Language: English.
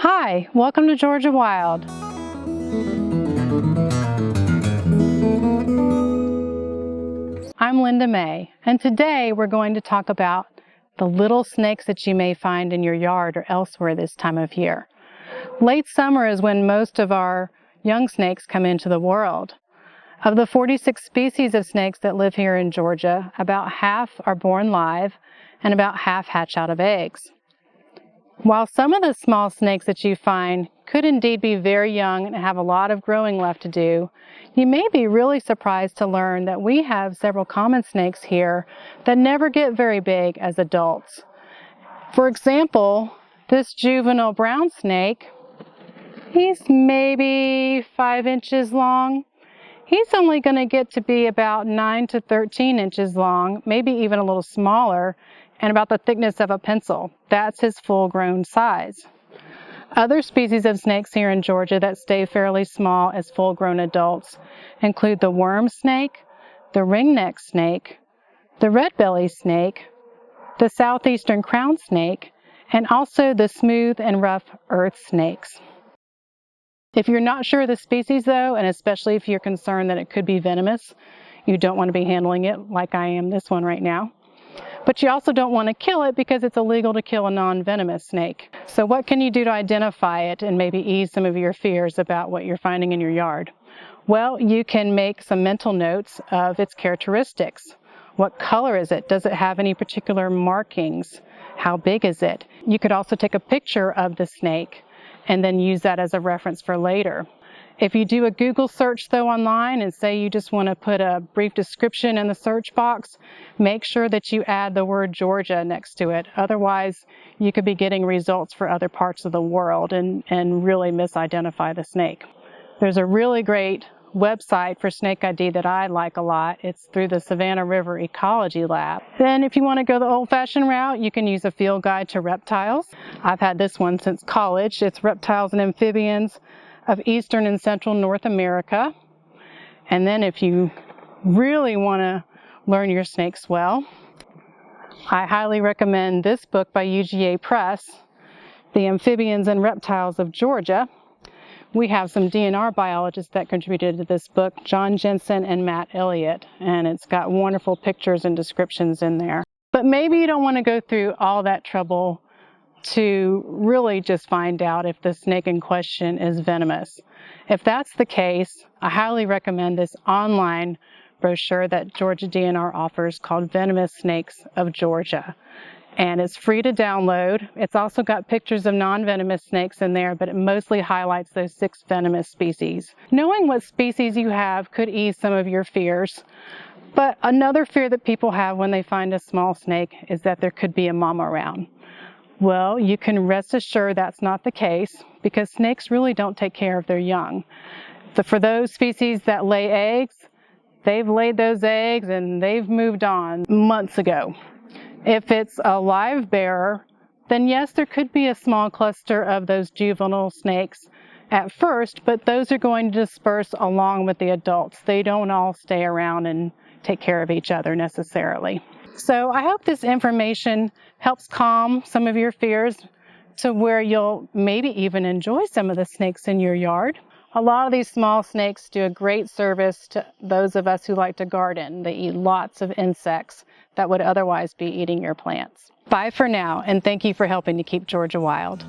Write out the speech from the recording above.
Hi, welcome to Georgia Wild. I'm Linda May, and today we're going to talk about the little snakes that you may find in your yard or elsewhere this time of year. Late summer is when most of our young snakes come into the world. Of the 46 species of snakes that live here in Georgia, about half are born live and about half hatch out of eggs. While some of the small snakes that you find could indeed be very young and have a lot of growing left to do, you may be really surprised to learn that we have several common snakes here that never get very big as adults. For example, this juvenile brown snake, he's maybe 5 inches long. He's only going to get to be about 9 to 13 inches long, maybe even a little smaller, and about the thickness of a pencil. That's his full-grown size. Other species of snakes here in Georgia that stay fairly small as full-grown adults include the worm snake, the ringneck snake, the red-belly snake, the southeastern crown snake, and also the smooth and rough earth snakes. If you're not sure of the species though, and especially if you're concerned that it could be venomous, you don't want to be handling it like I am this one right now. But you also don't want to kill it because it's illegal to kill a non-venomous snake. So what can you do to identify it and maybe ease some of your fears about what you're finding in your yard? Well, you can make some mental notes of its characteristics. What color is it? Does it have any particular markings? How big is it? You could also take a picture of the snake and then use that as a reference for later. If you do a Google search though online and say you just want to put a brief description in the search box, make sure that you add the word Georgia next to it. Otherwise, you could be getting results for other parts of the world and really misidentify the snake. There's a really great website for snake ID that I like a lot. It's through the Savannah River Ecology Lab. Then if you want to go the old-fashioned route, you can use a field guide to reptiles. I've had this one since college. It's Reptiles and Amphibians of Eastern and Central North America. And then if you really want to learn your snakes well, I highly recommend this book by UGA Press, The Amphibians and Reptiles of Georgia. We have some DNR biologists that contributed to this book, John Jensen and Matt Elliott, and it's got wonderful pictures and descriptions in there. But maybe you don't want to go through all that trouble to really just find out if the snake in question is venomous. If that's the case, I highly recommend this online brochure that Georgia DNR offers called Venomous Snakes of Georgia. And it's free to download. It's also got pictures of non-venomous snakes in there, but it mostly highlights those 6 venomous species. Knowing what species you have could ease some of your fears. But another fear that people have when they find a small snake is that there could be a mama around. Well, you can rest assured that's not the case because snakes really don't take care of their young. For those species that lay eggs, they've laid those eggs and they've moved on months ago. If it's a live bearer, then yes, there could be a small cluster of those juvenile snakes at first, but those are going to disperse along with the adults. They don't all stay around and take care of each other necessarily. So I hope this information helps calm some of your fears to where you'll maybe even enjoy some of the snakes in your yard. A lot of these small snakes do a great service to those of us who like to garden. They eat lots of insects that would otherwise be eating your plants. Bye for now, and thank you for helping to keep Georgia wild.